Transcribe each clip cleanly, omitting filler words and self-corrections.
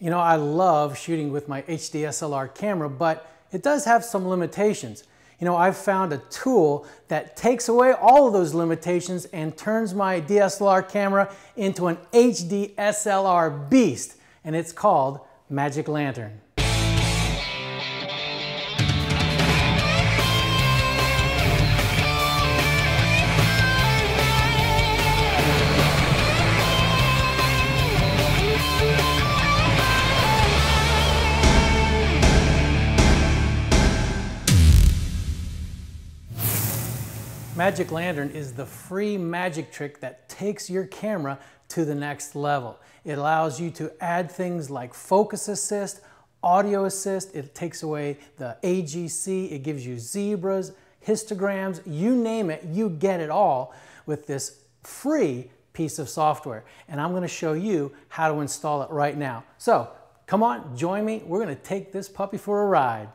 You know, I love shooting with my HDSLR camera, but it does have some limitations. You know, I've found a tool that takes away all of those limitations and turns my DSLR camera into an HDSLR beast, and it's called Magic Lantern. Magic Lantern is the free magic trick that takes your camera to the next level. It allows you to add things like focus assist, audio assist, it takes away the AGC, it gives you zebras, histograms, you name it, you get it all with this free piece of software. And I'm going to show you how to install it right now. So come on, join me, we're going to take this puppy for a ride.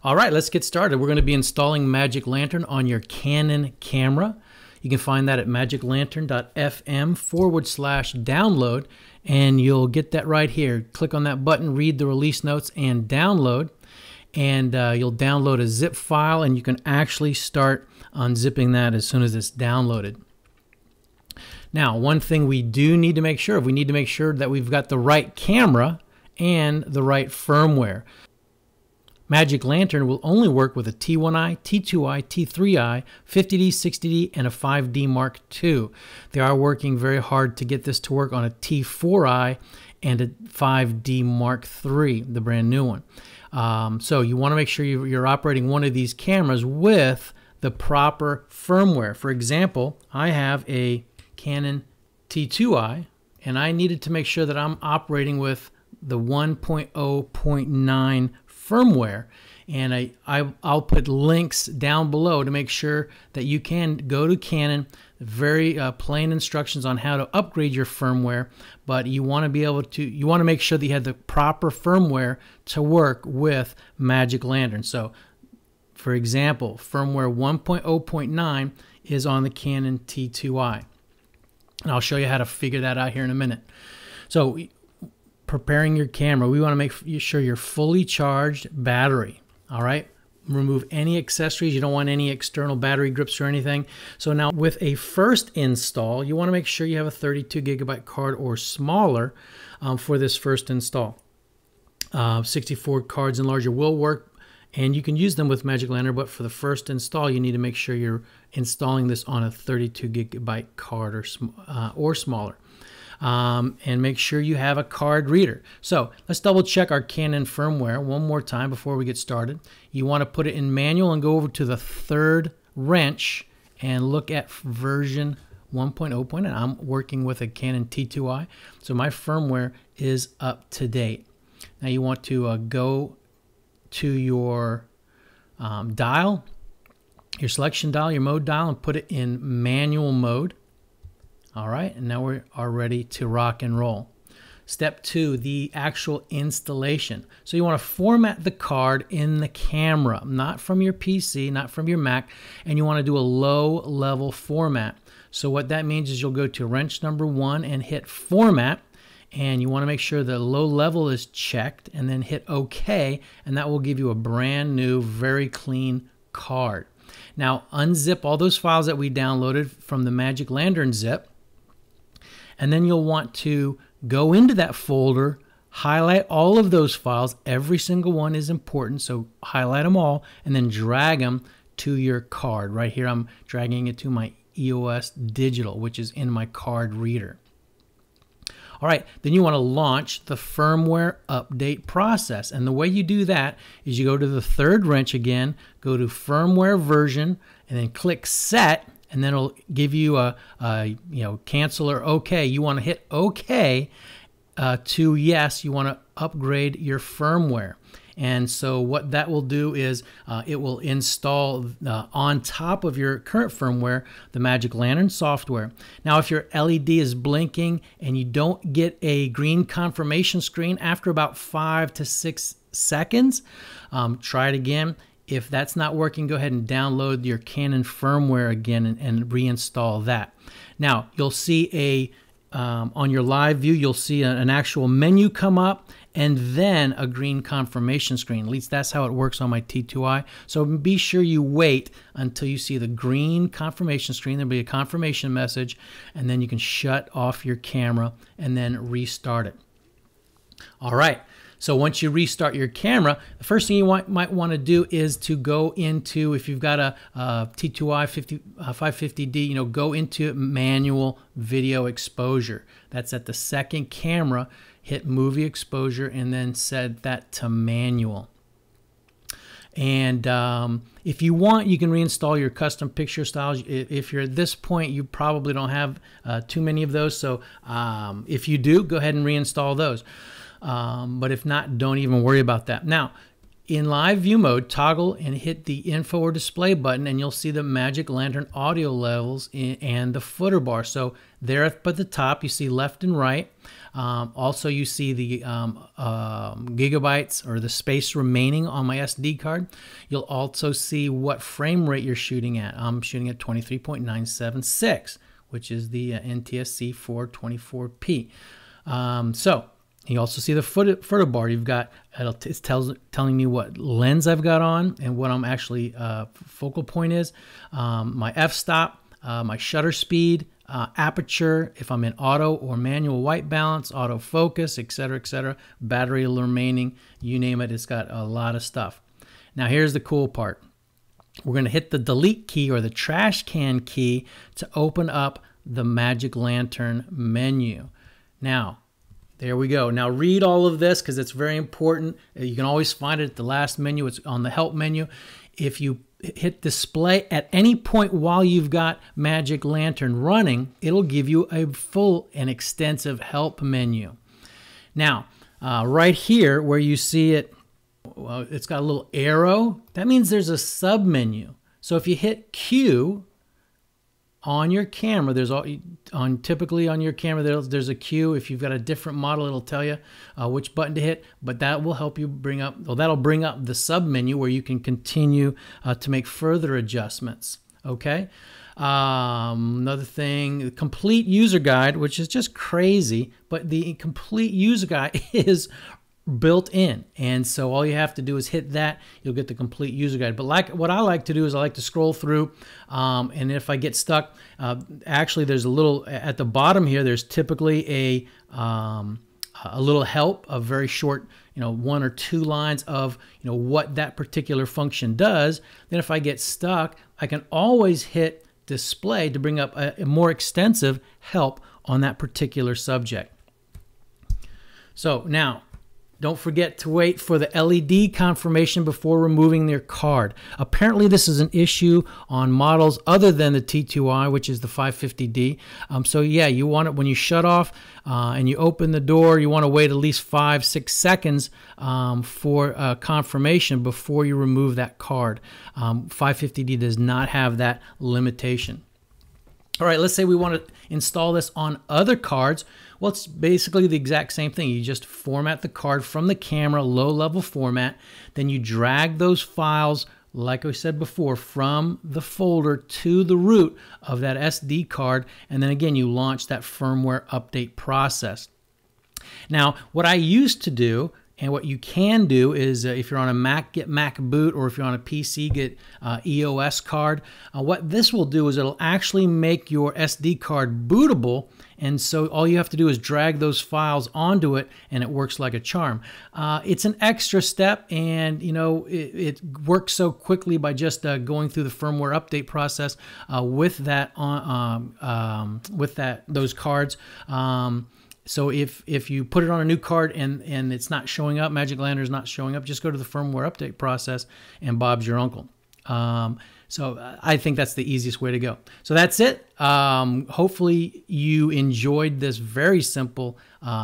All right, let's get started. We're going to be installing Magic Lantern on your Canon camera. You can find that at magiclantern.fm/download, and you'll get that right here. Click on that button, read the release notes, and download. And you'll download a zip file, and you can actually start unzipping that as soon as it's downloaded. Now, one thing we do need to make sure of, we need to make sure that we've got the right camera and the right firmware. Magic Lantern will only work with a T1i, T2i, T3i, 50D, 60D, and a 5D Mark II. They are working very hard to get this to work on a T4i and a 5D Mark III, the brand new one. So you want to make sure you're operating one of these cameras with the proper firmware. For example, I have a Canon T2i, and I needed to make sure that I'm operating with the 1.0.9 firmware, and I'll put links down below to make sure that you can go to Canon. Very plain instructions on how to upgrade your firmware, but you want to be able to, you want to make sure that you have the proper firmware to work with Magic Lantern. So for example, firmware 1.0.9 is on the Canon T2i, and I'll show you how to figure that out here in a minute. So preparing your camera, we want to make sure you're fully charged battery. All right, remove any accessories. You don't want any external battery grips or anything. So now with a first install, you want to make sure you have a 32 gigabyte card or smaller for this first install. 64 cards and larger will work, and you can use them with Magic Lantern, but for the first install you need to make sure you're installing this on a 32 gigabyte card or smaller. And make sure you have a card reader. So let's double check our Canon firmware one more time before we get started. You want to put it in manual and go over to the third wrench and look at version 1.0. I'm working with a Canon T2i, so my firmware is up to date. Now you want to go to your dial, your selection dial, your mode dial, and put it in manual mode. All right, and now we are ready to rock and roll. Step 2, the actual installation. So you want to format the card in the camera, not from your PC, not from your Mac, and you want to do a low level format. So what that means is you'll go to wrench number 1 and hit format, and you want to make sure the low level is checked, and then hit OK, and that will give you a brand new, very clean card. Now unzip all those files that we downloaded from the Magic Lantern zip, and then you'll want to go into that folder, highlight all of those files. Every single one is important, so highlight them all, and then drag them to your card. Right here I'm dragging it to my EOS Digital, which is in my card reader. All right, then you want to launch the firmware update process. And the way you do that is you go to the third wrench again, go to firmware version, and then click set, and then it'll give you a cancel or OK. You want to hit OK to yes, you want to upgrade your firmware. And so what that will do is it will install on top of your current firmware the Magic Lantern software. Now if your LED is blinking and you don't get a green confirmation screen after about 5 to 6 seconds, try it again. If that's not working, go ahead and download your Canon firmware again and reinstall that. Now, you'll see on your live view, you'll see an actual menu come up and then a green confirmation screen. At least that's how it works on my T2i. So be sure you wait until you see the green confirmation screen. There'll be a confirmation message, and then you can shut off your camera and then restart it. All right. So once you restart your camera, the first thing you might want to do is to go into, if you've got a T2i 550D, go into manual video exposure. That's at the second camera. Hit movie exposure and then set that to manual. And if you want, you can reinstall your custom picture styles. If you're at this point, you probably don't have too many of those. So if you do, go ahead and reinstall those. But if not, don't even worry about that. Now, in live view mode, toggle and hit the info or display button, and you'll see the Magic Lantern audio levels and the footer bar. So there up at the top, you see left and right. Also, you see the gigabytes or the space remaining on my SD card. You'll also see what frame rate you're shooting at. I'm shooting at 23.976, which is the NTSC 424p. So you also see the footer bar. You've got, it's telling me what lens I've got on and what I'm actually focal point is, my f-stop, my shutter speed, aperture, if I'm in auto or manual white balance, auto focus, etc., battery remaining, you name it, it's got a lot of stuff. Now here's the cool part. We're going to hit the delete key or the trash can key to open up the Magic Lantern menu. Now, there we go. Now read all of this because it's very important. You can always find it at the last menu. It's on the help menu. If you hit display at any point while you've got Magic Lantern running, it'll give you a full and extensive help menu. Now, right here where you see it, well, it's got a little arrow. That means there's a sub menu. So if you hit Q on your camera, typically on your camera there's a Q. If you've got a different model, it'll tell you which button to hit, but that will help you bring up, well, that'll bring up the sub menu where you can continue to make further adjustments. Okay. Another thing, the complete user guide, which is just crazy, but the complete user guide is built in, and so all you have to do is hit that. You'll get the complete user guide. But what I like to do is I like to scroll through, and if I get stuck, actually there's a little at the bottom here. There's typically a little help, a very short, 1 or 2 lines of what that particular function does. Then if I get stuck, I can always hit display to bring up a more extensive help on that particular subject. So now, don't forget to wait for the LED confirmation before removing your card. Apparently, this is an issue on models other than the T2i, which is the 550D. So yeah, you want it when you shut off and you open the door, you want to wait at least 5-6 seconds for confirmation before you remove that card. 550D does not have that limitation. All right, let's say we want to install this on other cards. Well, it's basically the exact same thing. You just format the card from the camera, low-level format. Then you drag those files, like I said before, from the folder to the root of that SD card. And then again, you launch that firmware update process. Now, what I used to do, and what you can do is if you're on a Mac, get Mac Boot, or if you're on a PC, get EOS card. What this will do is it'll actually make your SD card bootable, and so all you have to do is drag those files onto it, and it works like a charm. It's an extra step, and it works so quickly by just going through the firmware update process with that those cards. So if you put it on a new card and it's not showing up, Magic Lantern is not showing up, just go to the firmware update process and Bob's your uncle. So I think that's the easiest way to go. So that's it. Hopefully you enjoyed this very simple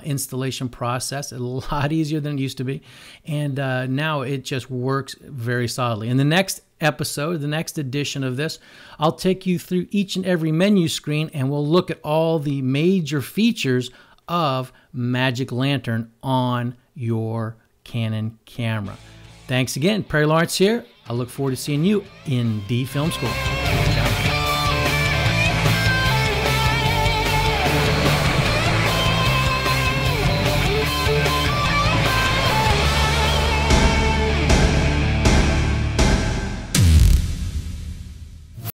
installation process. A lot easier than it used to be. And now it just works very solidly. In the next episode, the next edition of this, I'll take you through each and every menu screen and we'll look at all the major features of Magic Lantern on your Canon camera. Thanks again. Perry Lawrence here. I look forward to seeing you in D Film School.